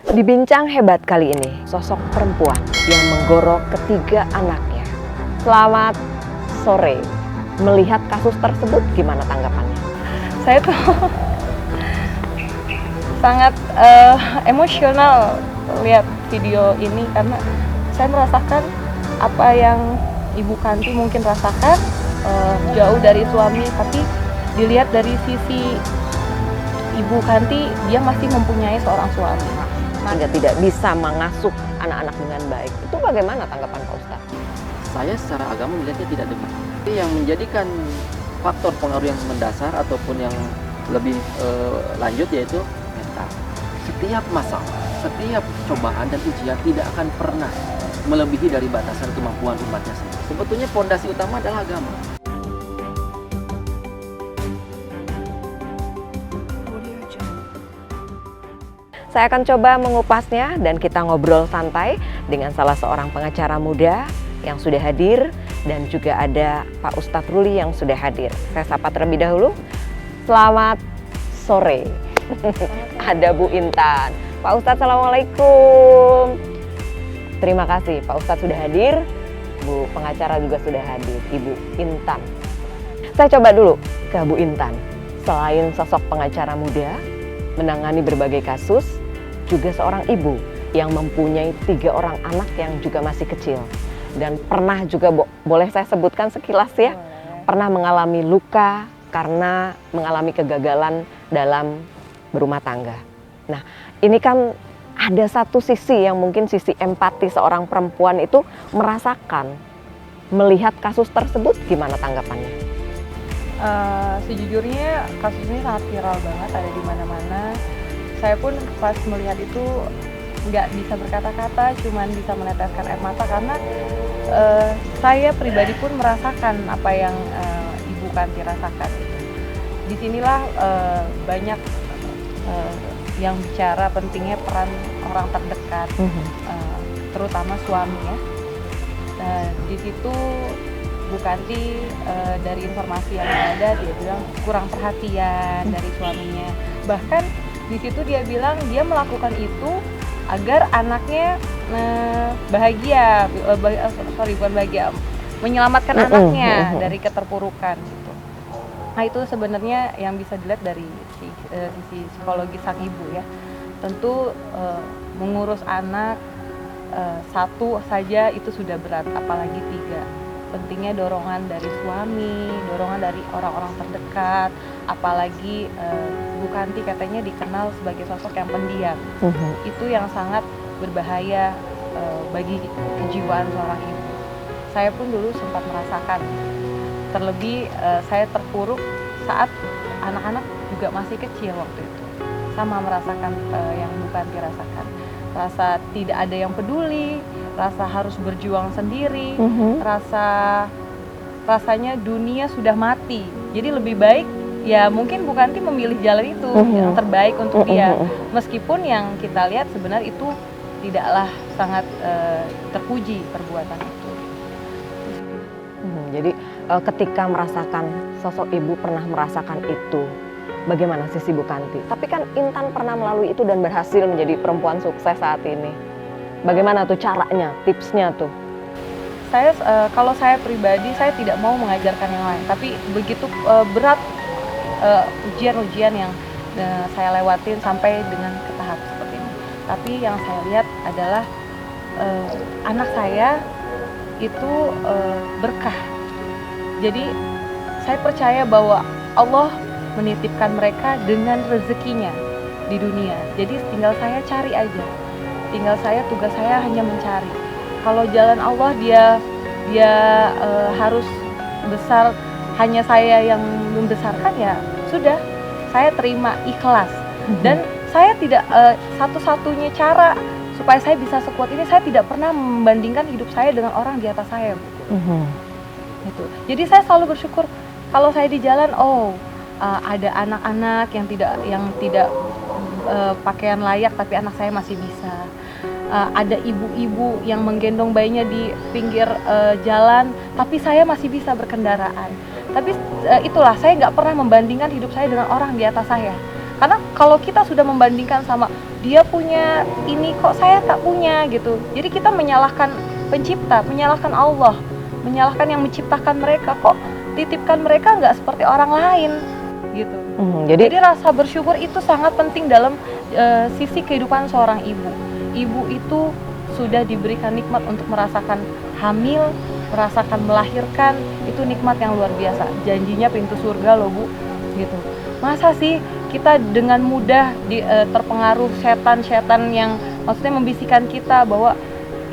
Di bincang hebat kali ini, sosok perempuan yang menggorok ketiga anaknya. Selamat sore. Melihat kasus tersebut, gimana tanggapannya? Saya tuh sangat emosional lihat video ini karena saya merasakan apa yang Ibu Kanti mungkin rasakan, jauh dari suami, tapi dilihat dari sisi Ibu Kanti, dia masih mempunyai seorang suami. Sehingga tidak bisa mengasuh anak-anak dengan baik. Itu bagaimana tanggapan Pak Ustadz? Saya secara agama melihatnya tidak demikian. Yang menjadikan faktor pengaruh yang mendasar ataupun yang lebih lanjut yaitu mental. Setiap masalah, setiap cobaan dan ujian tidak akan pernah melebihi dari batasan kemampuan umatnya sendiri. Sebetulnya fondasi utama adalah agama. Saya akan coba mengupasnya dan kita ngobrol santai dengan salah seorang pengacara muda yang sudah hadir dan juga ada Pak Ustadz Ruli yang sudah hadir. Saya sapa terlebih dahulu. Selamat sore. Ada Bu Intan. Pak Ustadz, Assalamualaikum. Terima kasih Pak Ustadz sudah hadir. Bu pengacara juga sudah hadir, Ibu Intan. Saya coba dulu ke Bu Intan. Selain sosok pengacara muda, menangani berbagai kasus, juga seorang ibu yang mempunyai 3 orang anak yang juga masih kecil. Dan pernah juga, boleh saya sebutkan sekilas ya, pernah mengalami luka karena mengalami kegagalan dalam berumah tangga. Nah, ini kan ada satu sisi yang mungkin sisi empati seorang perempuan itu merasakan, melihat kasus tersebut, gimana tanggapannya? Sejujurnya kasus ini sangat viral banget, ada di mana-mana. Saya pun pas melihat itu nggak bisa berkata-kata, cuman bisa meneteskan air mata karena saya pribadi pun merasakan apa yang Ibu Kanti rasakan. Disinilah banyak yang bicara pentingnya peran orang terdekat, terutama suami ya. Di situ Bu Kanti dari informasi yang ada, dia bilang kurang perhatian dari suaminya. Bahkan di situ dia bilang dia melakukan itu agar anaknya bahagia, bukan bahagia, menyelamatkan anaknya dari keterpurukan gitu. Nah itu sebenarnya yang bisa dilihat dari sisi psikologi sang ibu ya. Tentu mengurus anak satu saja itu sudah berat, apalagi 3. Pentingnya dorongan dari suami, dorongan dari orang-orang terdekat, apalagi Bu Kanti katanya dikenal sebagai sosok yang pendiam. Itu yang sangat berbahaya bagi kejiwaan seorang ibu. Saya pun dulu sempat merasakan, terlebih saya terpuruk saat anak-anak juga masih kecil waktu itu. Sama merasakan yang Bu Kanti rasakan. Rasa tidak ada yang peduli, rasa harus berjuang sendiri, rasanya dunia sudah mati. Jadi lebih baik ya mungkin Bu Kanti memilih jalan itu yang terbaik untuk dia. Meskipun yang kita lihat sebenarnya itu tidaklah sangat terpuji perbuatan itu. Jadi ketika merasakan, sosok ibu pernah merasakan itu, bagaimana sisi Bu Kanti? Tapi kan Intan pernah melalui itu dan berhasil menjadi perempuan sukses saat ini. Bagaimana tuh caranya, tipsnya tuh? Saya kalau saya pribadi, saya tidak mau mengajarkan yang lain. Tapi begitu berat ujian-ujian yang saya lewatin sampai dengan ke tahap seperti ini. Tapi yang saya lihat adalah anak saya itu berkah. Jadi saya percaya bahwa Allah menitipkan mereka dengan rezekinya di dunia. Jadi tinggal saya cari aja. Tinggal tugas saya hanya mencari. Kalau jalan Allah dia harus besar, hanya saya yang membesarkan ya sudah. Saya terima ikhlas. Dan saya tidak satu-satunya cara supaya saya bisa sekuat ini, saya tidak pernah membandingkan hidup saya dengan orang di atas saya. Gitu. Jadi saya selalu bersyukur kalau saya di jalan, ada anak-anak yang tidak pakaian layak tapi anak saya masih bisa. Ada ibu-ibu yang menggendong bayinya di pinggir jalan tapi saya masih bisa berkendaraan. Tapi itulah, saya nggak pernah membandingkan hidup saya dengan orang di atas saya. Karena kalau kita sudah membandingkan sama dia punya ini kok saya tak punya gitu, jadi kita menyalahkan pencipta, menyalahkan Allah, menyalahkan yang menciptakan mereka, kok titipkan mereka nggak seperti orang lain gitu. Jadi rasa bersyukur itu sangat penting dalam sisi kehidupan seorang ibu. Ibu itu sudah diberikan nikmat untuk merasakan hamil, merasakan melahirkan, itu nikmat yang luar biasa. Janjinya pintu surga loh Bu, gitu. Masa sih kita dengan mudah terpengaruh setan-setan yang maksudnya membisikkan kita bahwa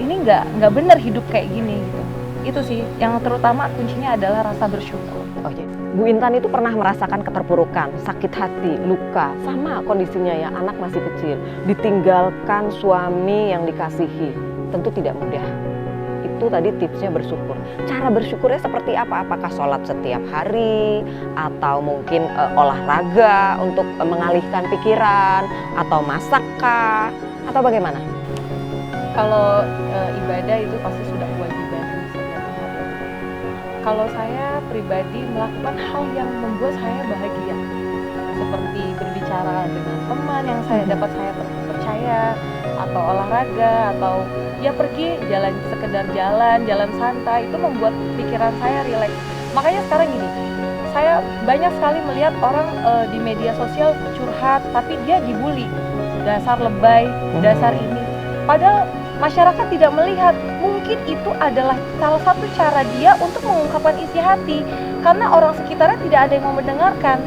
ini nggak benar hidup kayak gini gitu. Itu sih yang terutama kuncinya adalah rasa bersyukur. Oh, jadi Bu Intan itu pernah merasakan keterpurukan, sakit hati, luka, sama kondisinya ya, anak masih kecil, ditinggalkan suami yang dikasihi, tentu tidak mudah. Itu tadi tipsnya bersyukur. Cara bersyukurnya seperti apa? Apakah sholat setiap hari, atau mungkin olahraga untuk mengalihkan pikiran, atau masakkah, atau bagaimana? Kalau ibadah itu pasti sudah kewajiban setiap hari. Kalau saya pribadi melakukan hal yang membuat saya bahagia, seperti berbicara dengan teman yang saya dapat saya percaya, atau olahraga, atau ya pergi sekedar jalan santai, itu membuat pikiran saya rileks. Makanya sekarang gini, saya banyak sekali melihat orang di media sosial curhat, tapi dia dibully, dasar lebay, dasar ini. Padahal masyarakat tidak melihat, mungkin itu adalah salah satu cara dia untuk mengungkapkan isi hati, karena orang sekitarnya tidak ada yang mau mendengarkan.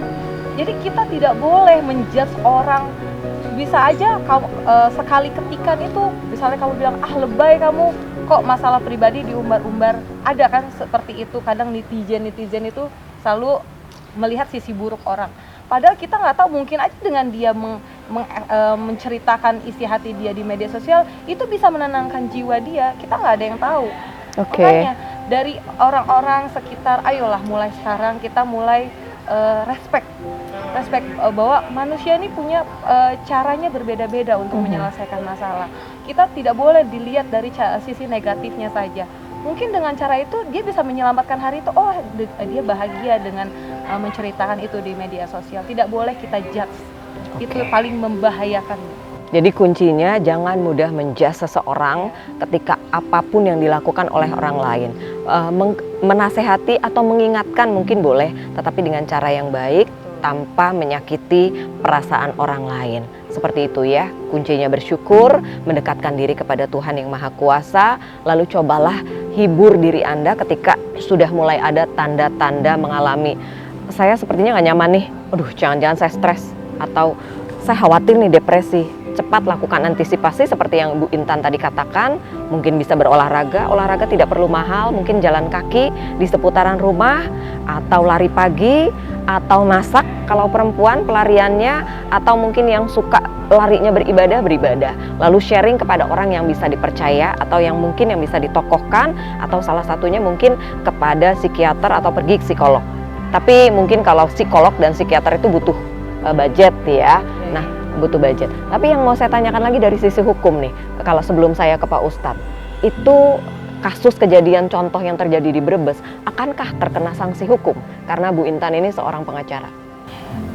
Jadi kita tidak boleh menjudge orang. Bisa aja kamu sekali ketikan itu, misalnya kamu bilang lebay kamu, kok masalah pribadi diumbar-umbar. Ada kan seperti itu, kadang netizen itu selalu melihat sisi buruk orang. Padahal kita nggak tahu, mungkin aja dengan dia menceritakan isi hati dia di media sosial, itu bisa menenangkan jiwa dia, kita nggak ada yang tahu. Makanya dari orang-orang sekitar, ayolah mulai sekarang kita mulai respect bahwa manusia ini punya caranya berbeda-beda untuk menyelesaikan masalah. Kita tidak boleh dilihat dari sisi negatifnya saja. Mungkin dengan cara itu dia bisa menyelamatkan hari itu, dia bahagia dengan menceritakan itu di media sosial. Tidak boleh kita judge. Itu paling membahayakan. Jadi kuncinya jangan mudah menjudge seseorang ketika apapun yang dilakukan oleh orang lain. Menasehati atau mengingatkan mungkin boleh, tetapi dengan cara yang baik, tanpa menyakiti perasaan orang lain. Seperti itu ya, kuncinya bersyukur, mendekatkan diri kepada Tuhan yang Maha Kuasa, lalu cobalah hibur diri Anda ketika sudah mulai ada tanda-tanda mengalami, saya sepertinya nggak nyaman nih, jangan-jangan saya stres, atau saya khawatir nih depresi. Cepat lakukan antisipasi seperti yang Bu Intan tadi katakan, mungkin bisa berolahraga, olahraga tidak perlu mahal, mungkin jalan kaki di seputaran rumah, atau lari pagi, atau masak kalau perempuan pelariannya, atau mungkin yang suka larinya beribadah, lalu sharing kepada orang yang bisa dipercaya, atau yang mungkin yang bisa ditokohkan, atau salah satunya mungkin kepada psikiater atau pergi psikolog. Tapi mungkin kalau psikolog dan psikiater itu butuh budget ya. Nah, butuh budget. Tapi yang mau saya tanyakan lagi dari sisi hukum nih, kalau sebelum saya ke Pak Ustadz, itu kasus kejadian contoh yang terjadi di Brebes, akankah terkena sanksi hukum? Karena Bu Intan ini seorang pengacara.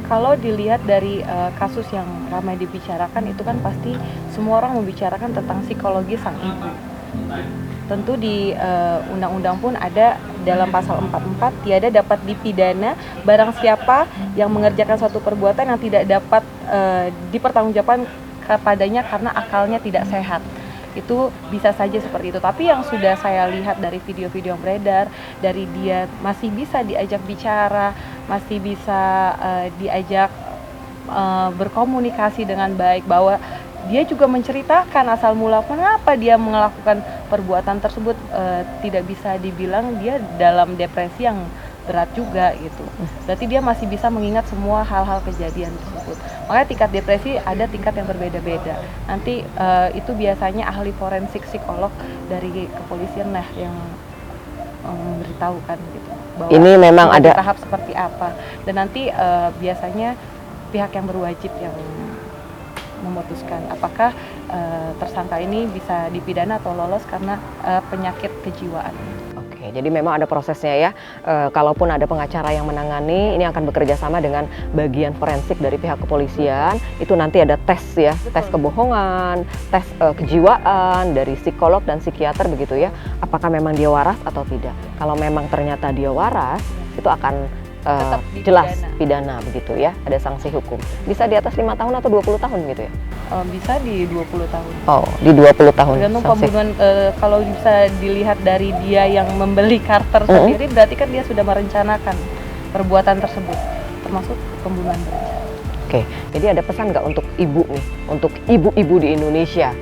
Kalau dilihat dari kasus yang ramai dibicarakan, itu kan pasti semua orang membicarakan tentang psikologi sang ibu. Tentu di undang-undang pun ada dalam pasal 44, tiada dapat dipidana barang siapa yang mengerjakan suatu perbuatan yang tidak dapat dipertanggungjawabkan kepadanya karena akalnya tidak sehat. Itu bisa saja seperti itu. Tapi yang sudah saya lihat dari video-video yang beredar, dari dia masih bisa diajak bicara, masih bisa diajak berkomunikasi dengan baik, bahwa dia juga menceritakan asal mula mengapa dia melakukan perbuatan tersebut, tidak bisa dibilang dia dalam depresi yang berat juga gitu. Berarti dia masih bisa mengingat semua hal-hal kejadian tersebut. Makanya tingkat depresi ada tingkat yang berbeda-beda. Nanti itu biasanya ahli forensik psikolog dari kepolisian lah yang memberitahukan gitu. Bahwa ini memang ada tahap seperti apa. Dan nanti biasanya pihak yang berwajib yang memutuskan apakah tersangka ini bisa dipidana atau lolos karena penyakit kejiwaan. Oke, Oke, jadi memang ada prosesnya ya. Kalaupun ada pengacara yang menangani, ini akan bekerja sama dengan bagian forensik dari pihak kepolisian. Itu nanti ada tes ya, tes kebohongan, tes kejiwaan dari psikolog dan psikiater begitu ya. Apakah memang dia waras atau tidak? Kalau memang ternyata dia waras, itu akan Tetap jelas dipidana. pidana begitu ya. Ada sanksi hukum. Bisa di atas 5 tahun atau 20 tahun gitu ya? Bisa di 20 tahun. Oh, di 20 tahun. Tergantung sanksi. pembunuhan, kalau bisa dilihat dari dia yang membeli Carter sendiri, berarti kan dia sudah merencanakan perbuatan tersebut, termasuk pembunuhan berencana. Oke, jadi ada pesan nggak untuk ibu nih, untuk ibu-ibu di Indonesia?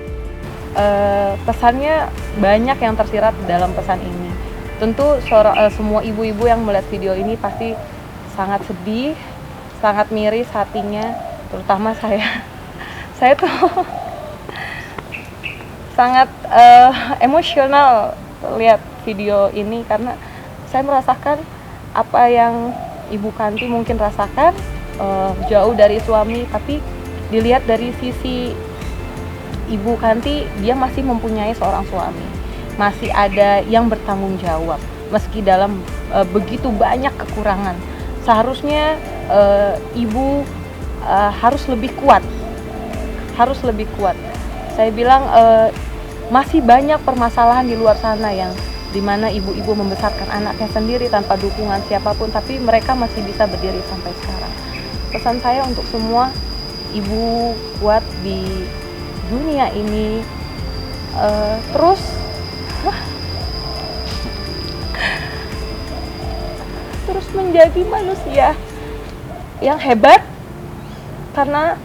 Pesannya banyak yang tersirat dalam pesan ini. Tentu semua ibu-ibu yang melihat video ini pasti sangat sedih, sangat miris hatinya, terutama saya. Saya tuh sangat emosional lihat video ini karena saya merasakan apa yang Ibu Kanti mungkin rasakan, jauh dari suami, tapi dilihat dari sisi Ibu Kanti, dia masih mempunyai seorang suami, masih ada yang bertanggung jawab meski dalam begitu banyak kekurangan. Seharusnya ibu harus lebih kuat. Saya bilang masih banyak permasalahan di luar sana yang dimana ibu-ibu membesarkan anaknya sendiri tanpa dukungan siapapun, tapi mereka masih bisa berdiri sampai sekarang. Pesan saya untuk semua ibu kuat di dunia ini, terus menjadi manusia yang hebat, karena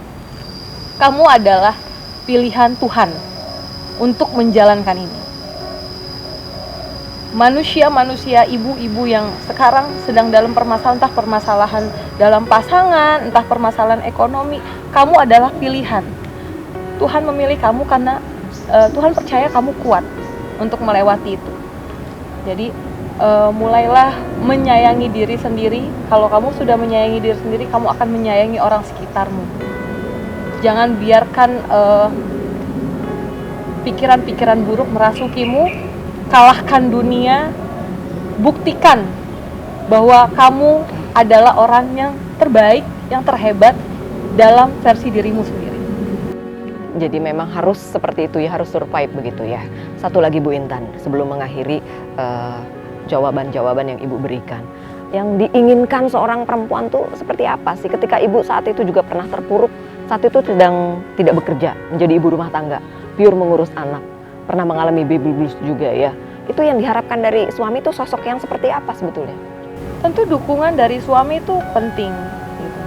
kamu adalah pilihan Tuhan untuk menjalankan ini. Manusia-manusia, ibu-ibu yang sekarang sedang dalam permasalahan, entah permasalahan dalam pasangan, entah permasalahan ekonomi, kamu adalah pilihan. Tuhan memilih kamu karena Tuhan percaya kamu kuat untuk melewati itu. Jadi mulailah menyayangi diri sendiri. Kalau kamu sudah menyayangi diri sendiri, kamu akan menyayangi orang sekitarmu. Jangan biarkan pikiran-pikiran buruk merasukimu. Kalahkan dunia. Buktikan bahwa kamu adalah orang yang terbaik, yang terhebat dalam versi dirimu sendiri. Jadi memang harus seperti itu ya, harus survive begitu ya. Satu lagi Bu Intan, sebelum mengakhiri jawaban-jawaban yang Ibu berikan. Yang diinginkan seorang perempuan tuh seperti apa sih? Ketika Ibu saat itu juga pernah terpuruk, saat itu sedang tidak bekerja, menjadi ibu rumah tangga, pure mengurus anak, pernah mengalami baby blues juga ya. Itu yang diharapkan dari suami itu sosok yang seperti apa sebetulnya? Tentu dukungan dari suami itu penting. Gitu.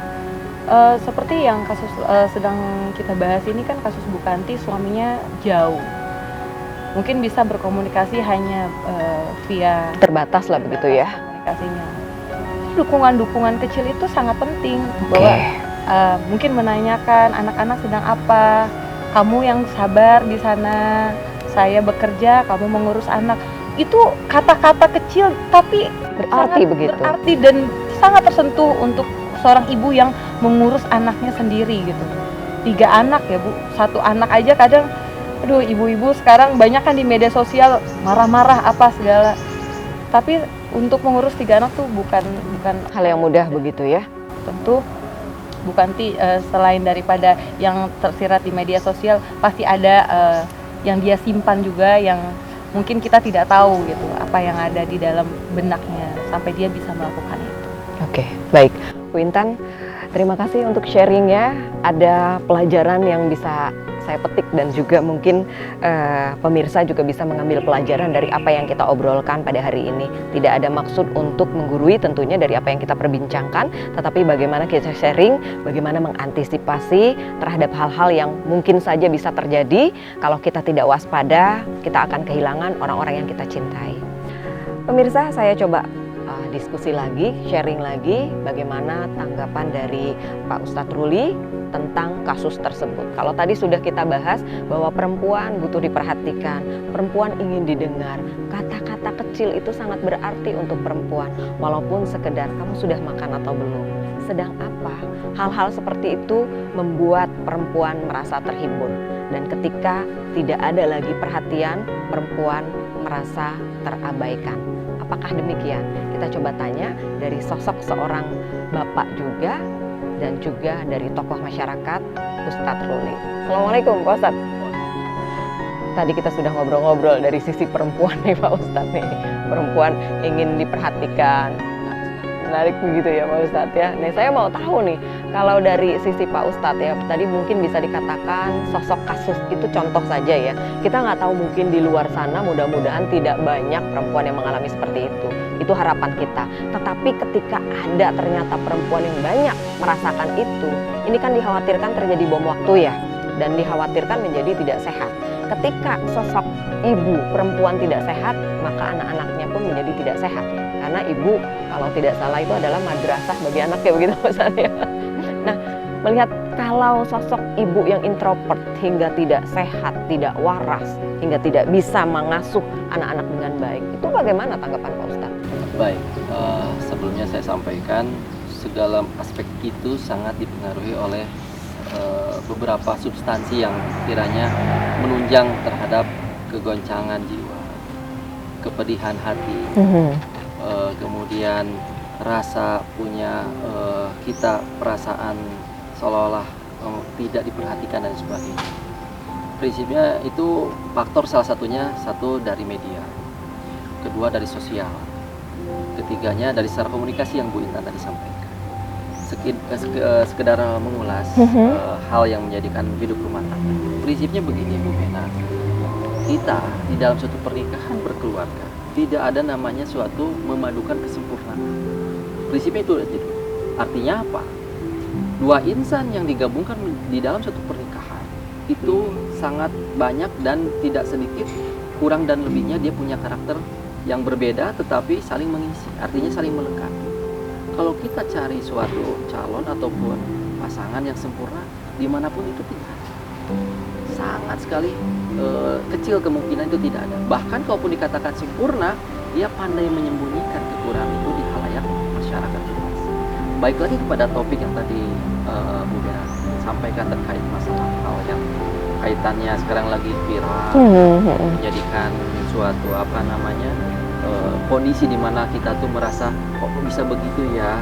Seperti yang kasus sedang kita bahas ini kan kasus Bu Kanti, suaminya jauh. Mungkin bisa berkomunikasi hanya via Terbatas lah begitu ya. komunikasinya. Dukungan-dukungan kecil itu sangat penting. Bahwa mungkin menanyakan anak-anak sedang apa, kamu yang sabar di sana, saya bekerja, kamu mengurus anak. Itu kata-kata kecil tapi Berarti sangat begitu. berarti dan sangat tersentuh untuk seorang ibu yang mengurus anaknya sendiri gitu. 3 anak ya Bu, 1 anak aja kadang, aduh ibu-ibu sekarang banyak kan di media sosial marah-marah apa segala. Tapi untuk mengurus 3 anak tuh bukan Hal yang mudah begitu ya. tentu Bu Kanti selain daripada yang tersirat di media sosial, pasti ada yang dia simpan juga yang mungkin kita tidak tahu gitu apa yang ada di dalam benaknya sampai dia bisa melakukan itu. Oke, baik. Bu Intan, terima kasih untuk sharingnya. Ada pelajaran yang bisa saya petik dan juga mungkin pemirsa juga bisa mengambil pelajaran dari apa yang kita obrolkan pada hari ini. Tidak ada maksud untuk menggurui tentunya dari apa yang kita perbincangkan, tetapi bagaimana kita sharing, bagaimana mengantisipasi terhadap hal-hal yang mungkin saja bisa terjadi. Kalau kita tidak waspada, kita akan kehilangan orang-orang yang kita cintai. Pemirsa, saya coba diskusi lagi, sharing lagi bagaimana tanggapan dari Pak Ustadz Ruli tentang kasus tersebut. Kalau tadi sudah kita bahas bahwa perempuan butuh diperhatikan, perempuan ingin didengar, kata-kata kecil itu sangat berarti untuk perempuan, walaupun sekedar kamu sudah makan atau belum, sedang apa. Hal-hal seperti itu membuat perempuan merasa terhibur, dan ketika tidak ada lagi perhatian, perempuan merasa terabaikan. apakah demikian? Kita coba tanya dari sosok seorang bapak juga dan juga dari tokoh masyarakat, Ustadz Ruli. Assalamualaikum Pak Ustadz. Tadi kita sudah ngobrol-ngobrol dari sisi perempuan nih Pak Ustadz nih. Perempuan ingin diperhatikan, menarik begitu ya Pak Ustadz ya. Nah saya mau tahu nih, kalau dari sisi Pak Ustadz ya, tadi mungkin bisa dikatakan sosok kasus itu contoh saja ya. Kita nggak tahu mungkin di luar sana mudah-mudahan tidak banyak perempuan yang mengalami seperti itu. Itu harapan kita. Tetapi ketika ada ternyata perempuan yang banyak merasakan itu, ini kan dikhawatirkan terjadi bom waktu ya. Dan dikhawatirkan menjadi tidak sehat. Ketika sosok ibu perempuan tidak sehat, maka anak-anaknya pun menjadi tidak sehat. Karena ibu kalau tidak salah itu adalah madrasah bagi anaknya, begitu misalnya. Nah, melihat kalau sosok ibu yang introvert hingga tidak sehat, tidak waras, hingga tidak bisa mengasuh anak-anak dengan baik, itu bagaimana tanggapan Pak Ustadz? Baik, sebelumnya saya sampaikan segala aspek itu sangat dipengaruhi oleh beberapa substansi yang kiranya menunjang terhadap kegoncangan jiwa, kepedihan hati, kemudian rasa punya kita perasaan seolah-olah tidak diperhatikan dan sebagainya. Prinsipnya itu faktor salah satunya satu dari media, kedua dari sosial, ketiganya dari secara komunikasi yang Bu Intan tadi sampaikan. Sekedar mengulas hal yang menjadikan hidup rumah tangga. Prinsipnya begini Bu Mena, kita di dalam suatu pernikahan berkeluarga tidak ada namanya suatu memadukan kesempurnaan. Prinsipnya itu aja. Artinya apa? Dua insan yang digabungkan di dalam suatu pernikahan itu sangat banyak dan tidak sedikit kurang dan lebihnya dia punya karakter yang berbeda tetapi saling mengisi, artinya saling melengkapi. Kalau kita cari suatu calon ataupun pasangan yang sempurna, dimanapun itu tidak ada. Sangat sekali kecil kemungkinan itu tidak ada. Bahkan kalaupun dikatakan sempurna, dia pandai menyembunyikan kekurangan itu di khalayak masyarakat luas. Baik lagi kepada topik yang tadi Bu Bera sampaikan terkait masalah hal yang kaitannya sekarang lagi viral, menjadikan suatu kondisi di mana kita tuh merasa kok bisa begitu ya,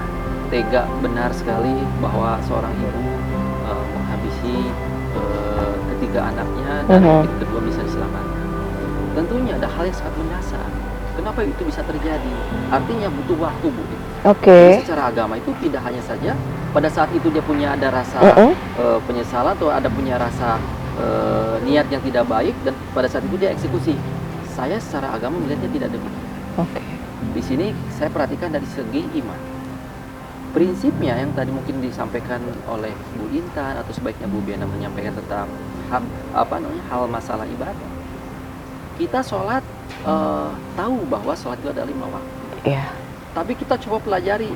tega benar sekali bahwa seorang ibu menghabisi ketiga anaknya dan mungkin kedua bisa diselamatkan. Tentunya ada hal yang sangat mendasar. Kenapa itu bisa terjadi? Artinya butuh waktu, Bu. Jadi secara agama itu tidak hanya saja pada saat itu dia punya ada rasa penyesalan atau ada punya rasa niat yang tidak baik dan pada saat itu dia eksekusi. Saya secara agama melihatnya tidak demikian. Di sini saya perhatikan dari segi iman. Prinsipnya yang tadi mungkin disampaikan oleh Bu Intan atau sebaiknya Bu Bena menyampaikan tentang hal masalah ibadah. Kita sholat tahu bahwa sholat itu ada 5 waktu. Tapi kita coba pelajari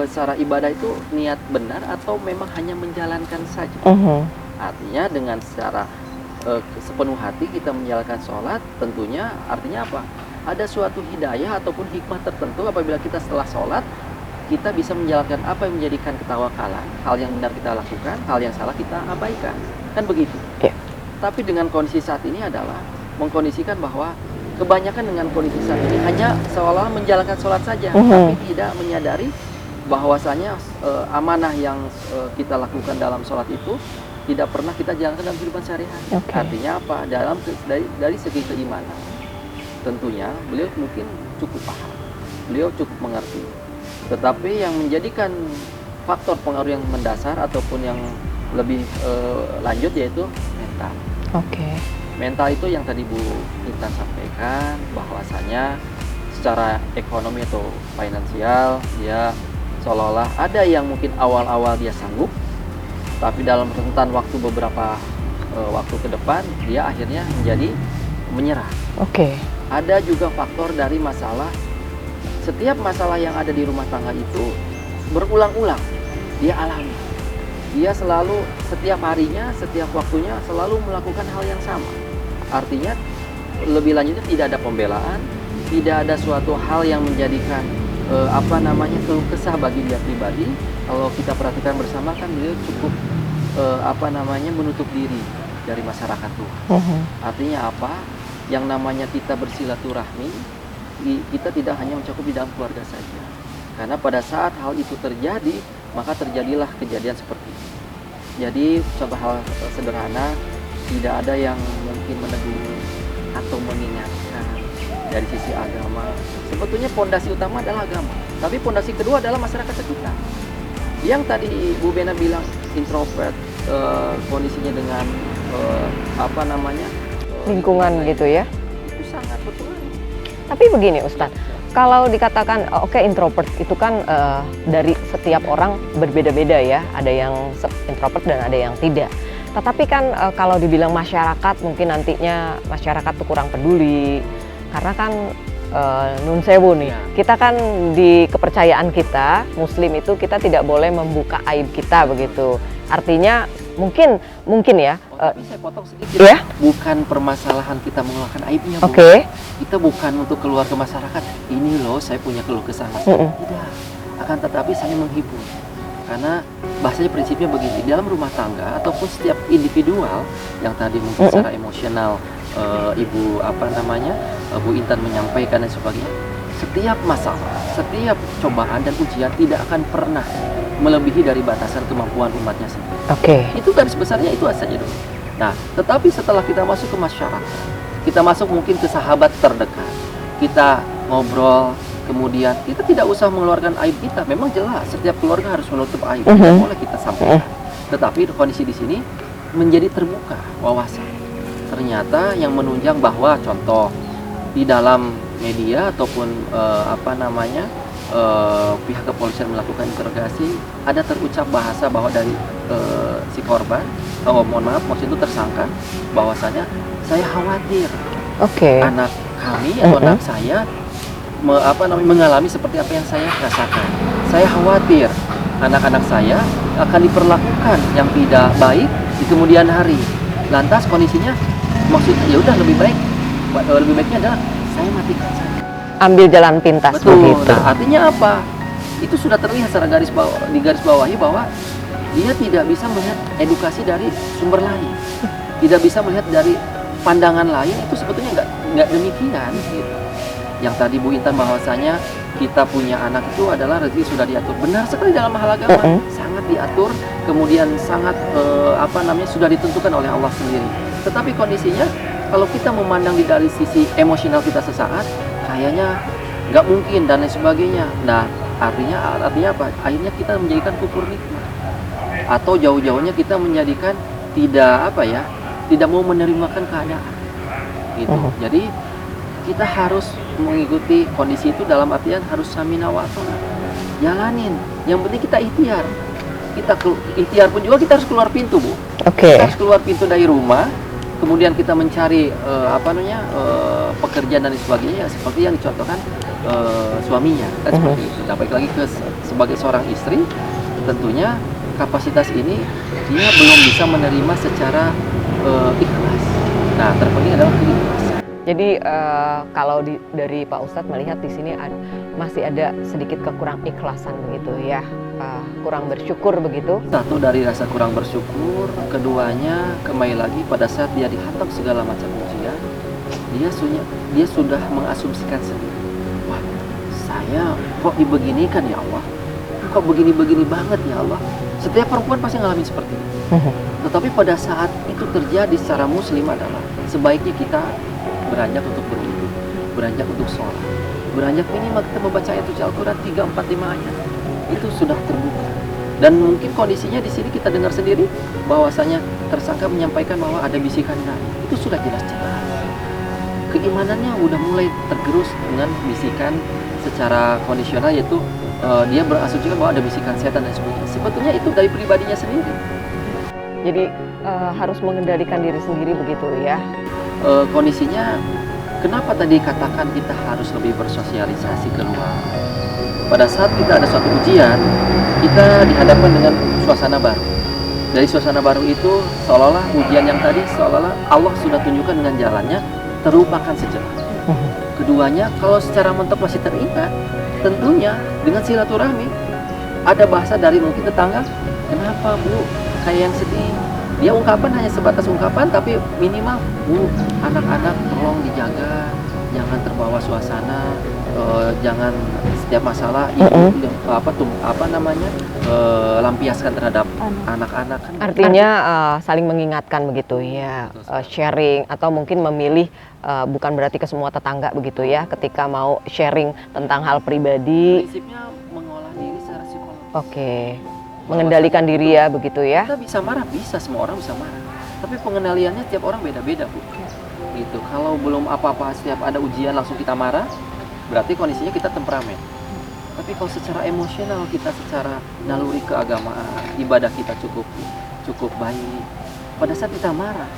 secara ibadah itu niat benar atau memang hanya menjalankan saja. Artinya dengan secara sepenuh hati kita menjalankan sholat, tentunya artinya apa? Ada suatu hidayah ataupun hikmah tertentu apabila kita setelah sholat kita bisa menjalankan apa yang menjadikan ketawakalan, hal yang benar kita lakukan, hal yang salah kita abaikan, kan begitu. Tapi dengan kondisi saat ini adalah mengkondisikan bahwa kebanyakan dengan kondisi saat ini hanya seolah menjalankan sholat saja, tapi tidak menyadari bahwasanya amanah yang kita lakukan dalam sholat itu tidak pernah kita jalankan dalam kehidupan sehari-hari. Artinya apa? Dari segi keimanan. Tentunya beliau mungkin cukup paham, beliau cukup mengerti. Tetapi yang menjadikan faktor pengaruh yang mendasar ataupun yang lebih lanjut yaitu mental. Mental itu yang tadi Bu Intan sampaikan bahwasanya secara ekonomi atau finansial dia seolah-olah ada yang mungkin awal-awal dia sanggup, tapi dalam rentan waktu beberapa waktu ke depan dia akhirnya menjadi menyerah. Ada juga faktor dari masalah, setiap masalah yang ada di rumah tangga itu berulang-ulang dia alami. Dia selalu setiap harinya, setiap waktunya selalu melakukan hal yang sama. Artinya lebih lanjutnya tidak ada pembelaan, tidak ada suatu hal yang menjadikan keluh kesah bagi dia pribadi. Kalau kita perhatikan bersama kan beliau cukup menutup diri dari masyarakat luas. Artinya apa? Yang namanya kita bersilaturahmi kita tidak hanya mencakup di dalam keluarga saja. Karena pada saat hal itu terjadi, maka terjadilah kejadian seperti ini. Jadi contoh hal sederhana, tidak ada yang mungkin menegur atau mengingatkan dari sisi agama. Sebetulnya pondasi utama adalah agama, tapi pondasi kedua adalah masyarakat sekitar. Yang tadi Bu Bena bilang introvert, kondisinya dengan Lingkungan gitu ya. itu sangat betul. Tapi begini Ustadz, kalau dikatakan oke introvert itu kan dari setiap orang berbeda-beda ya. Ada yang introvert dan ada yang tidak. Tetapi kan kalau dibilang masyarakat mungkin nantinya masyarakat tuh kurang peduli. Karena kan nun sewu nih, kita kan di kepercayaan kita Muslim itu kita tidak boleh membuka aib kita begitu. Artinya mungkin ya. Tapi saya potong sedikit. Ya? Bukan permasalahan kita mengeluarkan aibnya, Bu. Oke. Kita bukan untuk keluar ke masyarakat. Ini loh, saya punya keluh kesah. Tidak. Akan tetapi saya menghibur. Karena bahasanya prinsipnya begini, dalam rumah tangga ataupun setiap individual yang tadi mungkin secara emosional Ibu Bu Intan menyampaikan dan sebagainya. Setiap masalah, setiap cobaan dan ujian tidak akan pernah melebihi dari batasan kemampuan umatnya sendiri. Oke. Itu garis besarnya itu saja dulu. Nah, tetapi setelah kita masuk ke masyarakat, kita masuk mungkin ke sahabat terdekat, kita ngobrol, kemudian kita tidak usah mengeluarkan aib kita. Memang jelas setiap keluarga harus menutup aib, tidak boleh kita sampaikan. Tetapi kondisi di sini menjadi terbuka wawasan. Ternyata yang menunjang bahwa contoh di dalam media ataupun pihak kepolisian melakukan interogasi, ada terucap bahasa bahwa dari si korban, maksud itu tersangka, bahwasanya saya khawatir anak kami atau anak saya mengalami seperti apa yang saya rasakan. Saya khawatir anak-anak saya akan diperlakukan yang tidak baik di kemudian hari. Lantas kondisinya, maksudnya ya udah lebih baiknya adalah saya matikan saja. Ambil jalan pintas. Betul. Begitu. Nah, artinya apa? Itu sudah terlihat secara garis bawahi bahwa dia tidak bisa melihat edukasi dari sumber lain, tidak bisa melihat dari pandangan lain. Itu sebetulnya nggak demikian. Gitu. Yang tadi Bu Intan bahwasanya kita punya anak itu adalah rezeki sudah diatur. Benar sekali dalam hal agama, sangat diatur. Kemudian sangat sudah ditentukan oleh Allah sendiri. Tetapi kondisinya kalau kita memandang dari sisi emosional kita sesaat, kayaknya nggak mungkin dan lain sebagainya. Nah, artinya apa? Akhirnya kita menjadikan kufur nikmat, atau jauh-jauhnya kita menjadikan tidak mau menerimakan keadaan. Gitu. Jadi kita harus mengikuti kondisi itu dalam artian harus samina wa atona. Jalanin. Yang penting kita ikhtiar. Ikhtiar pun juga kita harus keluar pintu, Bu. Kita harus keluar pintu dari rumah. Kemudian kita mencari pekerjaan dan sebagainya seperti yang dicontohkan suaminya kan seperti itu. Nah, balik lagi sebagai seorang istri, tentunya kapasitas ini dia belum bisa menerima secara ikhlas. Nah, terpenting adalah keikhlasan. Jadi kalau dari Pak Ustadz melihat di sini masih ada sedikit kekurang ikhlasan begitu ya, kurang bersyukur begitu. Satu dari rasa kurang bersyukur, keduanya kembali lagi pada saat dia dihantam segala macam ujian, dia sudah mengasumsikan sendiri, wah saya kok dibeginikan ya Allah, kok begini-begini banget ya Allah. Setiap perempuan pasti ngalamin seperti itu. Tetapi pada saat itu terjadi secara muslim adalah sebaiknya kita beranjak untuk berwudu, beranjak untuk sholat, beranjak minimal kita membaca ayat suci Al-Quran 3, 4, 5 ayat. Itu sudah terbuka. Dan mungkin kondisinya di sini kita dengar sendiri bahwasanya tersangka menyampaikan bahwa ada bisikan ilahi. Itu sudah jelas-jelas. Keimanannya udah mulai tergerus dengan bisikan secara kondisional, yaitu dia berasumsikan bahwa ada bisikan setan dan sebagainya. Sebetulnya itu dari pribadinya sendiri. Jadi harus mengendalikan diri sendiri begitu ya. Kondisinya kenapa tadi katakan kita harus lebih bersosialisasi keluar. Pada saat kita ada suatu ujian, kita dihadapkan dengan suasana baru. Dari suasana baru itu seolah-olah ujian yang tadi seolah-olah Allah sudah tunjukkan dengan jalannya terlupakan sejenak. Keduanya kalau secara mentok masih teringat, tentunya dengan silaturahmi. Ada bahasa dari mungkin tetangga, kenapa Bu kayak yang sedih? Dia ungkapan hanya sebatas ungkapan, tapi minimal Bu, anak-anak tolong dijaga, jangan terbawa suasana, jangan setiap masalah ibu lampiaskan terhadap anak-anak. Artinya saling mengingatkan begitu ya, sharing atau mungkin memilih, bukan berarti ke semua tetangga begitu ya, ketika mau sharing tentang hal pribadi. Prinsipnya mengolah diri secara psikologis. Oke, mengendalikan diri ya begitu ya. Kita bisa marah, bisa, semua orang bisa marah. Tapi pengendaliannya tiap orang beda-beda, Bu. Gitu. Kalau belum apa-apa, setiap ada ujian langsung kita marah, berarti kondisinya kita temperamen. Tapi kalau secara emosional kita, secara naluri keagamaan, ibadah kita cukup baik. Pada saat kita marah,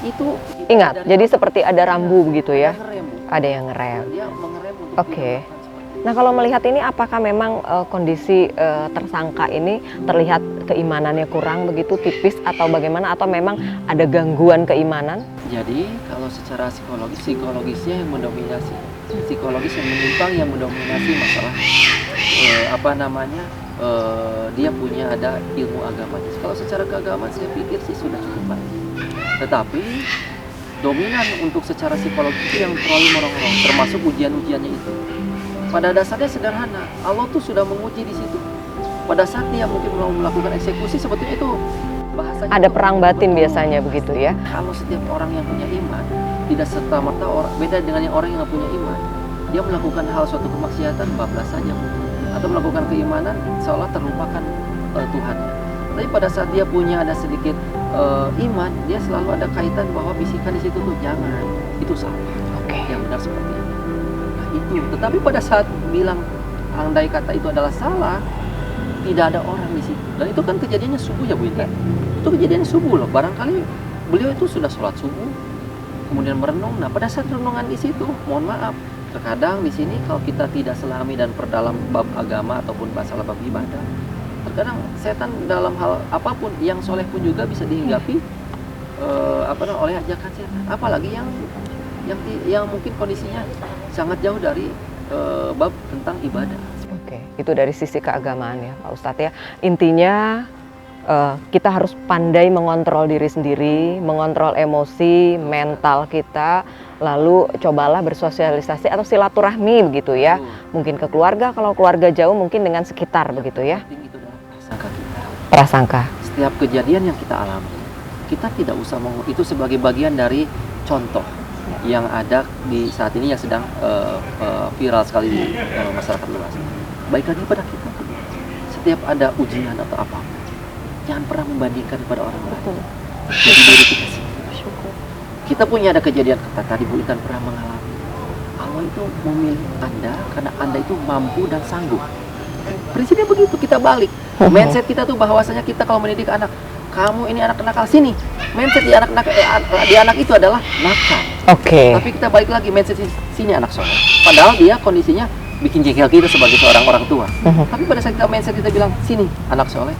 itu Ingat, jadi seperti ada rambu begitu ya. ngerem, Bu. Ada yang ngerem. Dia mengerem untuk Oke. tidak melakukan seperti itu. Nah, kalau melihat ini apakah memang kondisi tersangka ini terlihat keimanannya kurang begitu tipis atau bagaimana, atau memang ada gangguan keimanan? Jadi kalau secara psikologisnya yang mendominasi, psikologis yang menyimpang yang mendominasi masalah dia punya ada ilmu agamanya. Kalau secara keagamaan saya pikir sih sudah cukup baik. Tetapi dominan untuk secara psikologis itu yang terlalu merongrong, termasuk ujian-ujiannya itu. Pada dasarnya sederhana, Allah tuh sudah menguji di situ. Pada saat dia mungkin mau melakukan eksekusi, sebetulnya itu bahasanya Ada itu perang batin betul. biasanya begitu ya. Kalau setiap orang yang punya iman tidak serta-merta beda dengan yang orang yang nggak punya iman. Dia melakukan hal suatu kemaksiatan bablas saja, Bu. Atau melakukan keimanan seolah terlupakan Tuhan. Tapi pada saat dia punya ada sedikit iman, dia selalu ada kaitan bahwa bisikan di situ tuh jangan, itu salah. Oke. Yang benar seperti itu. Nah, itu. Tetapi pada saat bilang andai kata itu adalah salah, tidak ada orang di situ. Dan itu kan kejadiannya subuh ya Bu Intan. Itu kejadiannya subuh loh. Barangkali beliau itu sudah sholat subuh, kemudian merenung. Nah pada saat renungan di situ, mohon maaf, terkadang di sini kalau kita tidak selami dan perdalam bab agama ataupun masalah bab ibadah, terkadang setan dalam hal apapun yang soleh pun juga bisa dihinggapi oleh ajakan setan. Apalagi yang mungkin kondisinya sangat jauh dari bab tentang ibadah. Oke, itu dari sisi keagamaan ya Pak Ustadz ya. Intinya kita harus pandai mengontrol diri sendiri, mengontrol emosi, mental kita, lalu cobalah bersosialisasi atau silaturahmi begitu ya. Mungkin ke keluarga, kalau keluarga jauh mungkin dengan sekitar begitu ya. Penting itu adalah prasangka kita. Prasangka. Setiap kejadian yang kita alami, kita tidak usah itu sebagai bagian dari contoh yang ada di saat ini yang sedang viral sekali di masyarakat luas. Baik lagi pada kita. Setiap ada ujian atau apapun, jangan pernah membandingkan kepada orang lain. Jadi diri kita sendiri. Kita punya ada kejadian tadi Bu Intan pernah mengalami. Allah itu memilih Anda karena Anda itu mampu dan sanggup. Prinsipnya begitu, kita balik. Mindset kita tuh bahwasanya kita kalau mendidik anak, kamu ini anak nakal sini. Mindset di anak itu adalah nakal. Oke. Tapi kita balik lagi mindset sini anak soleh. Padahal dia kondisinya bikin jengkel kita sebagai seorang orang tua. Tapi pada saat kita mindset kita bilang sini anak soleh,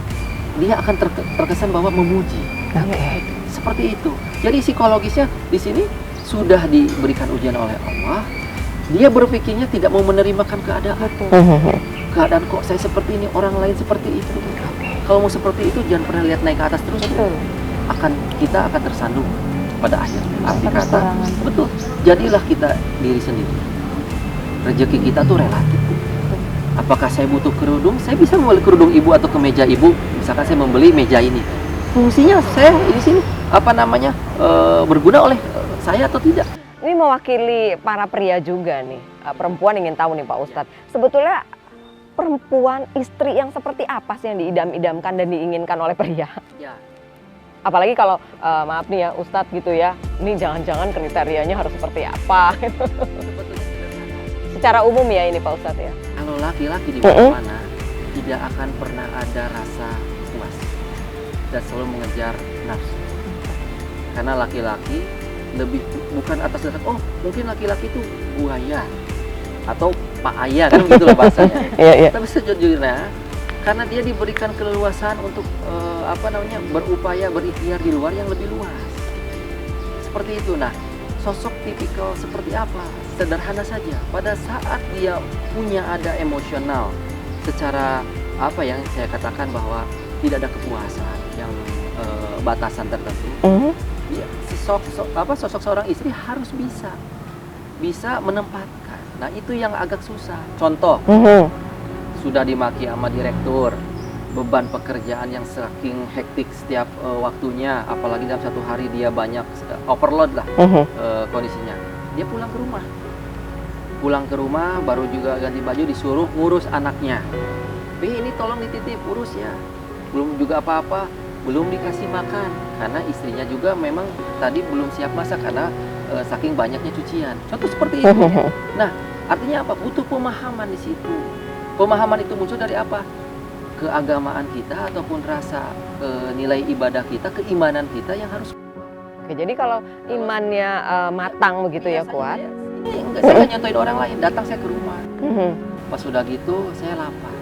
dia akan terkesan bahwa memuji. Oke. Seperti itu. Jadi psikologisnya di sini sudah diberikan ujian oleh Allah. Dia berpikirnya tidak mau menerimakan keadaan. Keadaan kok saya seperti ini, orang lain seperti itu. Kalau mau seperti itu jangan pernah lihat naik ke atas terus. Kita akan tersandung pada akhirnya. Arti kata betul. Jadilah kita diri sendiri. Rezeki kita tuh relatif. Apakah saya butuh kerudung? Saya bisa membeli kerudung ibu atau kemeja ibu. Misalkan saya membeli meja ini. Fungsinya saya di sini berguna oleh saya atau tidak? Ini mewakili para pria juga nih. Perempuan ingin tahu nih Pak Ustadz. Sebetulnya perempuan istri yang seperti apa sih yang diidam-idamkan dan diinginkan oleh pria? Ya. Apalagi kalau maaf nih ya Ustadz gitu ya. Ini jangan-jangan kriterianya harus seperti apa? Secara umum ya ini Pak Ustadz ya. Kalau laki-laki di mana-mana tidak akan pernah ada rasa puas dan selalu mengejar nafsu. Karena laki-laki lebih bukan atas dasar mungkin laki-laki itu buaya atau pak ayah kan gitu loh bahasanya. Iya. Tapi sejujurnya karena dia diberikan keleluasaan untuk berupaya berikhtiar di luar yang lebih luas. Seperti itu. Nah, sosok tipikal seperti apa? Sederhana saja. Pada saat dia punya ada emosional secara yang saya katakan bahwa tidak ada kepuasan yang batasan tertentu. Ya, sosok seorang istri harus bisa bisa menempatkan. Nah itu yang agak susah. Contoh, sudah dimaki sama direktur, beban pekerjaan yang saking hektik setiap waktunya, apalagi dalam satu hari dia banyak overload lah kondisinya. Dia pulang ke rumah baru juga ganti baju disuruh ngurus anaknya. Ini tolong dititip urus ya. Belum juga apa-apa, belum dikasih makan karena istrinya juga memang tadi belum siap masak karena saking banyaknya cucian. Contoh seperti itu. Nah, artinya apa? Butuh pemahaman di situ. Pemahaman itu muncul dari apa? Keagamaan kita ataupun rasa nilai ibadah kita, keimanan kita yang harus. Oke, jadi kalau imannya matang begitu ya, kuat. Enggak, saya nggak nyontoin orang lain. Datang saya ke rumah. Pas sudah gitu, saya lapar.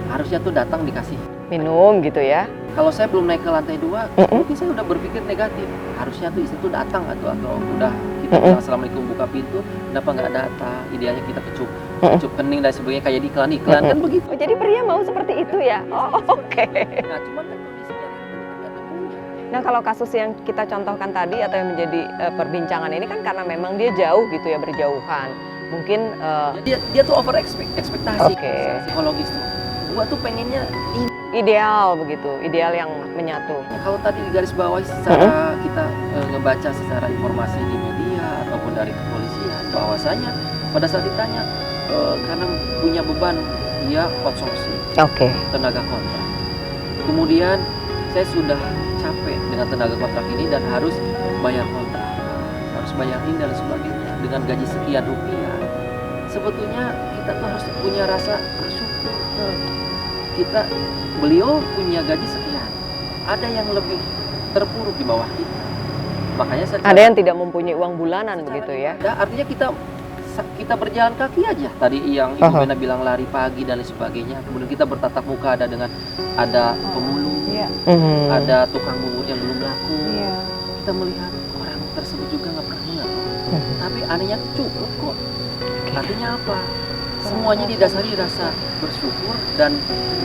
Harusnya tuh datang dikasih Minum gitu ya. Kalau saya belum naik ke lantai 2, mungkin saya udah berpikir negatif. Harusnya tuh istri tuh datang atau udah kita bilang assalamualaikum buka pintu, kenapa nggak datang? Idealnya kita kecup kening dan sebagainya kayak di iklan kan begitu. Oh, jadi pria mau seperti itu ya? Oh, oke. Nah, cuman kan kondisinya nggak ada punya. Nah, kalau kasus yang kita contohkan tadi atau yang menjadi perbincangan ini kan karena memang dia jauh gitu ya, berjauhan. Mungkin dia tuh over ekspektasi. Oke. Psikologis tuh. Gua tuh pengennya ini. Ideal begitu, ideal yang menyatu. Kalau tadi di garis bawah secara kita ngebaca secara informasi di media ataupun dari kepolisian, bahwasanya pada saat ditanya karena punya beban dia outsourcing, tenaga kontrak. Kemudian saya sudah capek dengan tenaga kontrak ini dan harus bayar kontrak, harus bayar ini dan sebagainya dengan gaji sekian rupiah. Sebetulnya kita tuh harus punya rasa bersyukur. Beliau punya gaji sekian, ada yang lebih terpuruk di bawah kita. Makanya ada yang tidak mempunyai uang bulanan begitu ya. Artinya kita berjalan kaki aja. Tadi yang Ibu Bena bilang lari pagi dan lain sebagainya. Kemudian kita bertatap muka ada pemulung, ada tukang bubur yang belum laku. Kita melihat orang tersebut juga nggak pernah mengeluh. Tapi anehnya cukup kok. Artinya apa? Semuanya didasari rasa bersyukur dan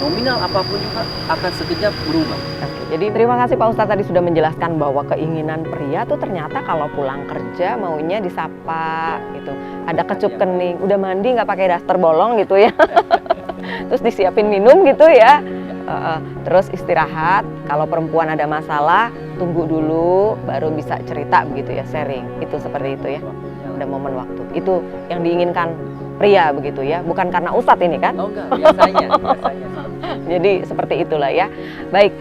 nominal apapun juga akan sekejap berubah. Oke, jadi terima kasih Pak Ustadz tadi sudah menjelaskan bahwa keinginan pria tuh ternyata kalau pulang kerja maunya disapa gitu. Ada kecup kening, udah mandi nggak pakai daster bolong gitu ya. Terus disiapin minum gitu ya. Terus istirahat, kalau perempuan ada masalah tunggu dulu baru bisa cerita begitu ya, sharing. Itu seperti itu ya. Ada momen waktu. Itu yang diinginkan pria begitu ya, bukan karena Ustadz ini kan? Oh enggak, biasanya. Jadi seperti itulah ya. Baik,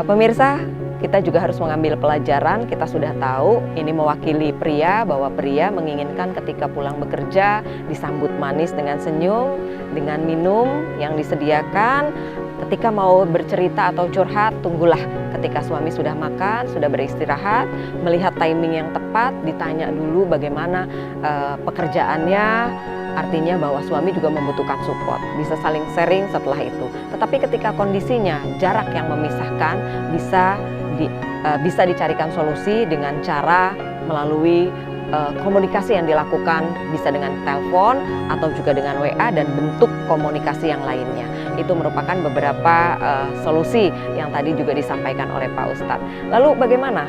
pemirsa, kita juga harus mengambil pelajaran. Kita sudah tahu ini mewakili pria, bahwa pria menginginkan ketika pulang bekerja disambut manis dengan senyum, dengan minum yang disediakan. Ketika mau bercerita atau curhat, tunggulah ketika suami sudah makan, sudah beristirahat, melihat timing yang tepat, ditanya dulu bagaimana pekerjaannya. Artinya bahwa suami juga membutuhkan support, bisa saling sharing setelah itu. Tetapi ketika kondisinya jarak yang memisahkan, bisa dicarikan solusi dengan cara melalui komunikasi yang dilakukan, bisa dengan telepon atau juga dengan WA dan bentuk komunikasi yang lainnya. Itu merupakan beberapa solusi yang tadi juga disampaikan oleh Pak Ustadz. Lalu bagaimana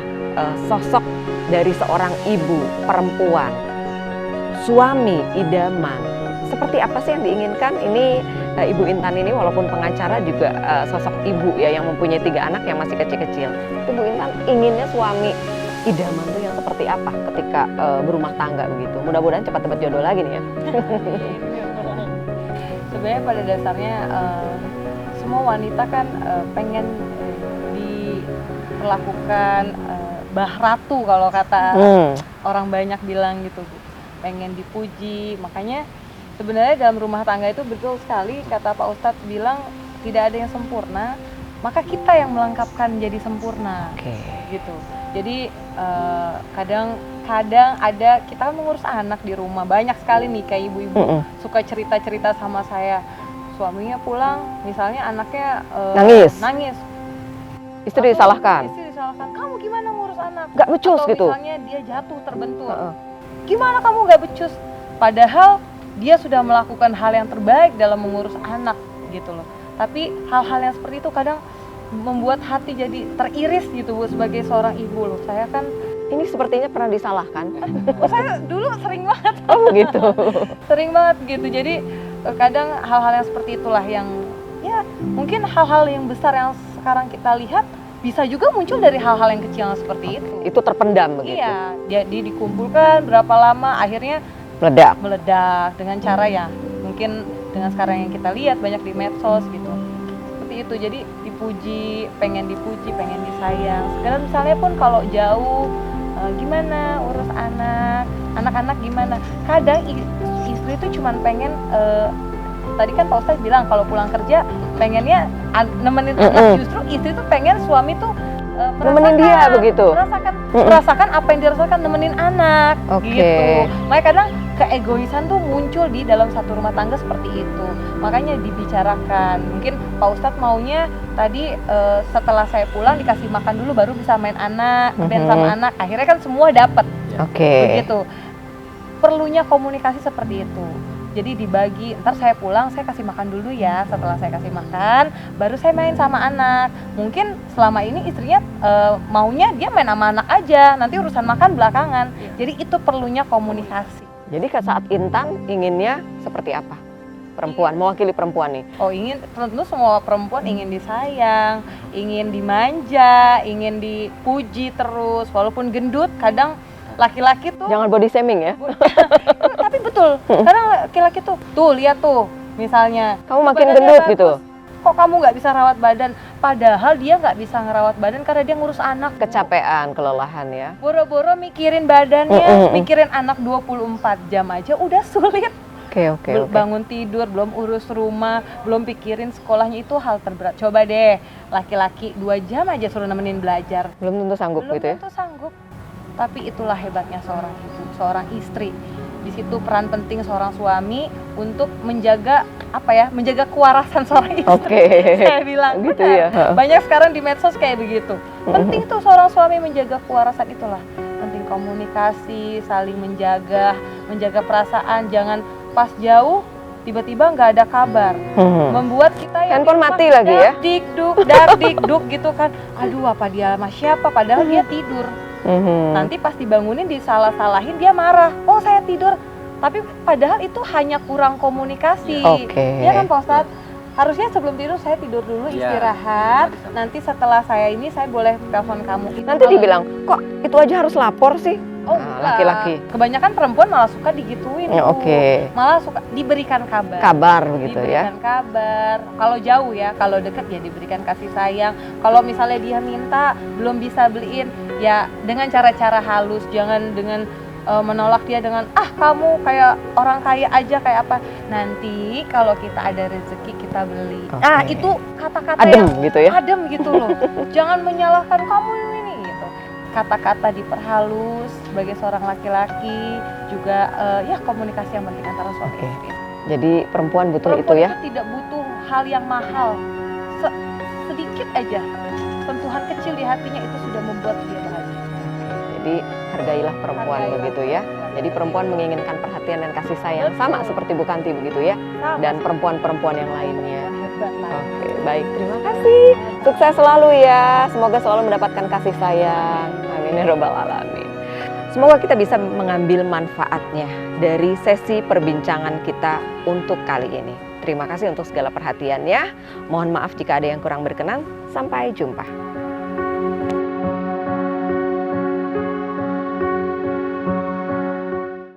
sosok dari seorang ibu perempuan, suami idaman, seperti apa sih yang diinginkan? Ini Ibu Intan ini walaupun pengacara juga sosok ibu ya yang mempunyai 3 anak yang masih kecil-kecil. Ibu Intan inginnya suami idaman itu yang seperti apa ketika berumah tangga begitu? Mudah-mudahan cepat dapat jodoh lagi nih ya. Sebenarnya pada dasarnya semua wanita kan pengen diperlakukan bah ratu kalau kata orang banyak bilang gitu, Bu. Pengen dipuji. Makanya sebenarnya dalam rumah tangga itu betul sekali kata Pak Ustadz bilang tidak ada yang sempurna, maka kita yang melengkapkan menjadi sempurna. Gitu. Jadi kadang ada kita kan mengurus anak di rumah, banyak sekali nih kayak ibu-ibu suka cerita-cerita sama saya, suaminya pulang misalnya anaknya nangis. Istri disalahkan. Kamu gimana ngurus anak? Gak becus atau gitu. Misalnya dia jatuh terbentur. Gimana kamu gak becus? Padahal dia sudah melakukan hal yang terbaik dalam mengurus anak gitu loh. Tapi hal-hal yang seperti itu kadang membuat hati jadi teriris gitu Bu sebagai seorang ibu loh. Saya kan Ini sepertinya pernah disalahkan. Oh, saya dulu sering banget. Oh begitu. Sering banget gitu. Jadi kadang hal-hal yang seperti itulah yang ya mungkin hal-hal yang besar yang sekarang kita lihat bisa juga muncul dari hal-hal yang kecil yang seperti itu. Itu terpendam begitu. Iya, jadi dikumpulkan berapa lama akhirnya Meledak. dengan cara ya mungkin dengan sekarang yang kita lihat banyak di medsos gitu. Seperti itu. Jadi dipuji, pengen disayang. Segala misalnya pun kalau jauh gimana urus anak-anak gimana. Kadang istri itu cuman pengen tadi kan Pak Ustadz bilang kalau pulang kerja pengennya nemenin anak, justru istri tuh pengen suami tuh Nemenin dia begitu. Merasakan apa yang dirasakan nemenin anak gitu. Makanya kadang keegoisan tuh muncul di dalam satu rumah tangga seperti itu. Makanya dibicarakan. Mungkin Pak Ustadz maunya tadi setelah saya pulang dikasih makan dulu baru bisa main sama anak. Akhirnya kan semua dapat. Begitu. Perlunya komunikasi seperti itu. Jadi dibagi, ntar saya pulang saya kasih makan dulu ya, setelah saya kasih makan baru saya main sama anak. Mungkin selama ini istrinya maunya dia main sama anak aja, nanti urusan makan belakangan. Jadi itu perlunya komunikasi. Jadi saat Intan inginnya seperti apa? Perempuan, mewakili perempuan nih. Oh tentu semua perempuan ingin disayang, ingin dimanja, ingin dipuji terus. Walaupun gendut kadang laki-laki tuh jangan body shaming ya. Tapi betul, karena laki-laki tuh lihat tuh misalnya kamu makin gendut bagus, gitu. Kok kamu nggak bisa rawat badan? Padahal dia nggak bisa ngerawat badan karena dia ngurus anak. Kecapean, kelelahan ya. Boro-boro mikirin badannya, mikirin anak 24 jam aja udah sulit. Oke. Bangun tidur, belum urus rumah, belum pikirin sekolahnya, itu hal terberat. Coba deh, laki-laki 2 jam aja suruh nemenin belajar. Belum tentu sanggup gitu ya. Belum tentu sanggup. Tapi itulah hebatnya seorang ibu, seorang istri. Di situ peran penting seorang suami untuk menjaga menjaga kewarasan seorang istri. Saya bilang gitu benar. Ya. Banyak sekarang di medsos kayak begitu. Penting tuh seorang suami menjaga kewarasan, itulah. Penting komunikasi, saling menjaga perasaan, jangan pas jauh tiba-tiba nggak ada kabar. Membuat kita yang handphone mati lagi ya. Dardikduk gitu kan. Aduh, apa dia sama siapa, padahal dia tidur. Nanti pas dibangunin disalah-salahin dia marah. Oh, saya tidur. Tapi padahal itu hanya kurang komunikasi. Ya kan Pak Ustadz? Harusnya sebelum tidur saya tidur dulu, istirahat. Nanti setelah saya ini saya boleh telepon kamu. Nanti dibilang, kok itu aja harus lapor sih? Oh, laki-laki. Kebanyakan perempuan malah suka digituin. Malah suka diberikan kabar. Kabar begitu ya. Diberikan kabar. Kalau jauh ya, kalau dekat ya diberikan kasih sayang. Kalau misalnya dia minta belum bisa beliin, ya dengan cara-cara halus, jangan dengan menolak dia dengan kamu kayak orang kaya aja kayak apa. Nanti kalau kita ada rezeki kita beli. Itu kata-kata adem yang gitu ya. Adem gitu loh. Jangan menyalahkan kamu ini gitu. Kata-kata diperhalus sebagai seorang laki-laki, juga ya komunikasi yang penting antara suami istri. Jadi perempuan butuh itu ya. Perempuan itu tidak butuh hal yang mahal. Sedikit aja sentuhan kecil di hatinya itu sudah membuat dia bahagia. Jadi hargailah perempuan begitu ya. Jadi perempuan menginginkan perhatian dan kasih sayang sama seperti Bu Kanti begitu ya. Dan perempuan-perempuan yang lainnya. Oke, baik, terima kasih. Sukses selalu ya. Semoga selalu mendapatkan kasih sayang. Amin ya robbal alamin. Semoga kita bisa mengambil manfaatnya dari sesi perbincangan kita untuk kali ini. Terima kasih untuk segala perhatiannya. Mohon maaf jika ada yang kurang berkenan. Sampai jumpa.